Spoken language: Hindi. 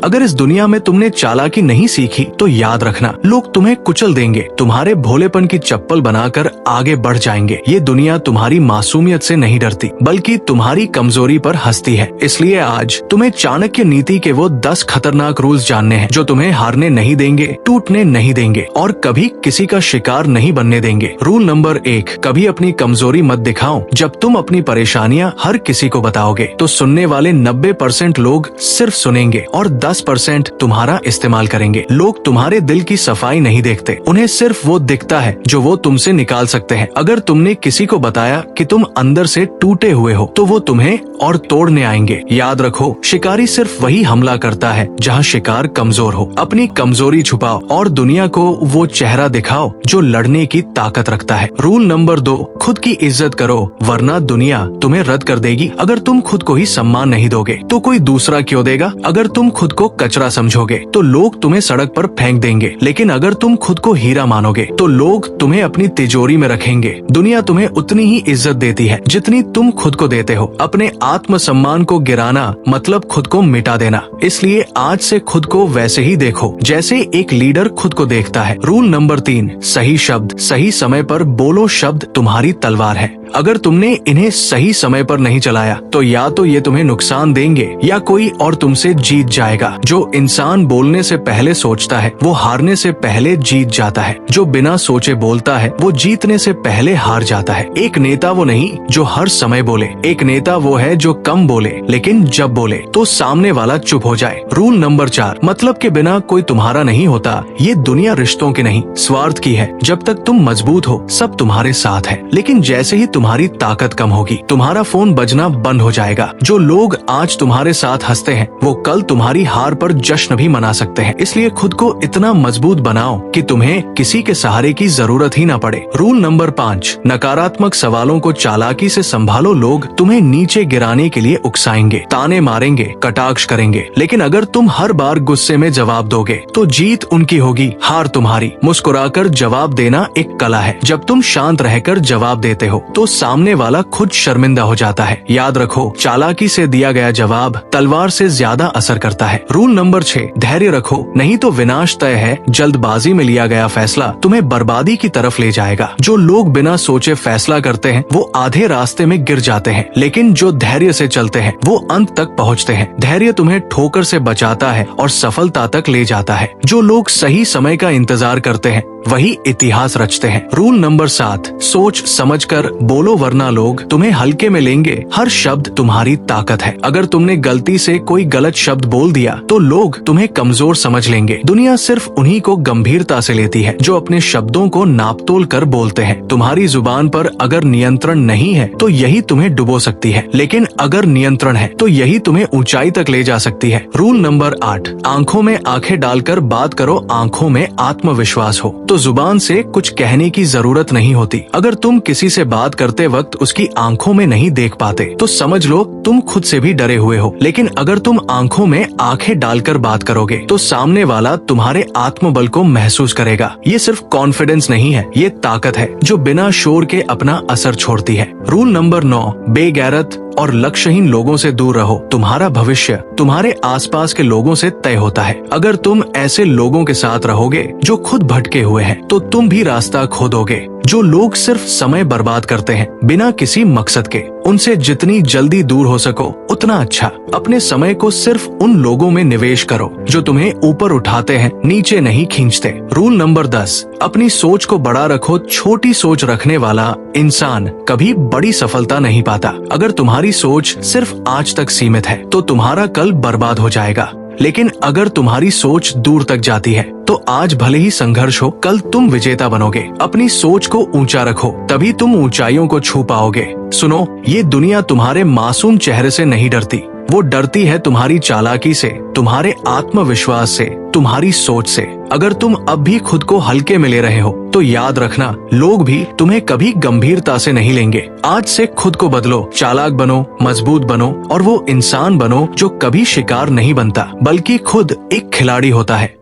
अगर इस दुनिया में तुमने चालाकी नहीं सीखी तो याद रखना, लोग तुम्हें कुचल देंगे, तुम्हारे भोलेपन की चप्पल बनाकर आगे बढ़ जाएंगे। ये दुनिया तुम्हारी मासूमियत से नहीं डरती, बल्कि तुम्हारी कमजोरी पर हंसती है। इसलिए आज तुम्हें चाणक्य नीति के वो 10 खतरनाक रूल्स जानने हैं जो तुम्हें हारने नहीं देंगे, टूटने नहीं देंगे और कभी किसी का शिकार नहीं बनने देंगे। रूल नंबर 1, कभी अपनी कमजोरी मत दिखाओ। जब तुम अपनी परेशानियां हर किसी को बताओगे तो सुनने वाले 90% लोग सिर्फ सुनेंगे और 10% तुम्हारा इस्तेमाल करेंगे। लोग तुम्हारे दिल की सफाई नहीं देखते, उन्हें सिर्फ वो दिखता है जो वो तुमसे निकाल सकते हैं। अगर तुमने किसी को बताया कि तुम अंदर से टूटे हुए हो तो वो तुम्हें और तोड़ने आएंगे। याद रखो, शिकारी सिर्फ वही हमला करता है जहाँ शिकार कमजोर हो। अपनी कमजोरी छुपाओ और दुनिया को वो चेहरा दिखाओ जो लड़ने की ताकत रखता है। रूल नंबर 2, खुद की इज्जत करो वरना दुनिया तुम्हें रद्द कर देगी। अगर तुम खुद को ही सम्मान नहीं दोगे तो कोई दूसरा क्यों देगा। अगर तुम खुद को कचरा समझोगे तो लोग तुम्हें सड़क पर फेंक देंगे, लेकिन अगर तुम खुद को हीरा मानोगे तो लोग तुम्हें अपनी तिजोरी में रखेंगे। दुनिया तुम्हें उतनी ही इज्जत देती है जितनी तुम खुद को देते हो। अपने आत्म सम्मान को गिराना मतलब खुद को मिटा देना। इसलिए आज से खुद को वैसे ही देखो जैसे एक लीडर खुद को देखता है। रूल नंबर 3, सही शब्द सही समय पर बोलो। शब्द तुम्हारी तलवार है, अगर तुमने इन्हें सही समय पर नहीं चलाया तो या तो ये तुम्हें नुकसान देंगे या कोई और तुमसे जीत जाएगा। जो इंसान बोलने से पहले सोचता है वो हारने से पहले जीत जाता है। जो बिना सोचे बोलता है वो जीतने से पहले हार जाता है। एक नेता वो नहीं जो हर समय बोले, एक नेता वो है जो कम बोले लेकिन जब बोले तो सामने वाला चुप हो जाए। रूल नंबर 4, मतलब के बिना कोई तुम्हारा नहीं होता। ये दुनिया रिश्तों की नहीं स्वार्थ की है। जब तक तुम मजबूत हो सब तुम्हारे साथ है, लेकिन जैसे ही तुम्हारी ताकत कम होगी तुम्हारा फोन बजना बंद हो जाएगा। जो लोग आज तुम्हारे साथ हंसते हैं वो कल तुम्हारी हार पर जश्न भी मना सकते हैं। इसलिए खुद को इतना मजबूत बनाओ कि तुम्हें किसी के सहारे की जरूरत ही ना पड़े। रूल नंबर 5, नकारात्मक सवालों को चालाकी से संभालो। लोग तुम्हें नीचे गिराने के लिए उकसाएंगे, ताने मारेंगे, कटाक्ष करेंगे, लेकिन अगर तुम हर बार गुस्से में जवाब दोगे तो जीत उनकी होगी, हार तुम्हारी। मुस्कुराकर जवाब देना एक कला है। जब तुम शांत रहकर जवाब देते हो तो सामने वाला खुद शर्मिंदा हो जाता है। याद रखो, चालाकी से दिया गया जवाब तलवार से ज्यादा असर करता है। रूल नंबर 6, धैर्य रखो नहीं तो विनाश तय है। जल्दबाजी में लिया गया फैसला तुम्हें बर्बादी की तरफ ले जाएगा। जो लोग बिना सोचे फैसला करते हैं वो आधे रास्ते में गिर जाते हैं, लेकिन जो धैर्य से चलते हैं वो अंत तक पहुँचते हैं। धैर्य तुम्हें ठोकर से बचाता है और सफलता तक ले जाता है। जो लोग सही समय का इंतजार करते हैं वही इतिहास रचते हैं। रूल नंबर 7, सोच समझकर बोलो वरना लोग तुम्हें हल्के में लेंगे। हर शब्द तुम्हारी ताकत है। अगर तुमने गलती से कोई गलत शब्द बोल दिया तो लोग तुम्हें कमजोर समझ लेंगे। दुनिया सिर्फ उन्हीं को गंभीरता से लेती है जो अपने शब्दों को नापतोल कर बोलते हैं। तुम्हारी जुबान पर अगर नियंत्रण नहीं है तो यही तुम्हें डुबो सकती है, लेकिन अगर नियंत्रण है तो यही तुम्हें ऊंचाई तक ले जा सकती है। रूल नंबर 8, आंखों में आंखें डालकर बात करो। आंखों में आत्मविश्वास हो तो जुबान से कुछ कहने की जरूरत नहीं होती। अगर तुम किसी से बात करते वक्त उसकी आंखों में नहीं देख पाते तो समझ लो तुम खुद से भी डरे हुए हो, लेकिन अगर तुम आंखों में आंखें डालकर बात करोगे तो सामने वाला तुम्हारे आत्मबल को महसूस करेगा। ये सिर्फ कॉन्फिडेंस नहीं है, ये ताकत है जो बिना शोर के अपना असर छोड़ती है। रूल नंबर 9, बेगैरत और लक्ष्यहीन लोगों से दूर रहो। तुम्हारा भविष्य तुम्हारे आसपास के लोगों से तय होता है। अगर तुम ऐसे लोगों के साथ रहोगे जो खुद भटके हुए हैं तो तुम भी रास्ता खो दोगे। जो लोग सिर्फ समय बर्बाद करते हैं बिना किसी मकसद के, उनसे जितनी जल्दी दूर हो सको उतना अच्छा। अपने समय को सिर्फ उन लोगों में निवेश करो जो तुम्हें ऊपर उठाते हैं, नीचे नहीं खींचते। रूल नंबर 10, अपनी सोच को बड़ा रखो। छोटी सोच रखने वाला इंसान कभी बड़ी सफलता नहीं पाता। अगर तुम्हारी सोच सिर्फ आज तक सीमित है तो तुम्हारा कल बर्बाद हो जाएगा, लेकिन अगर तुम्हारी सोच दूर तक जाती है तो आज भले ही संघर्ष हो, कल तुम विजेता बनोगे। अपनी सोच को ऊंचा रखो, तभी तुम ऊंचाइयों को छू पाओगे। सुनो, ये दुनिया तुम्हारे मासूम चेहरे से नहीं डरती, वो डरती है तुम्हारी चालाकी से, तुम्हारे आत्मविश्वास से, तुम्हारी सोच से। अगर तुम अब भी खुद को हल्के में ले रहे हो तो याद रखना, लोग भी तुम्हें कभी गंभीरता से नहीं लेंगे। आज से खुद को बदलो, चालाक बनो, मजबूत बनो और वो इंसान बनो जो कभी शिकार नहीं बनता बल्कि खुद एक खिलाड़ी होता है।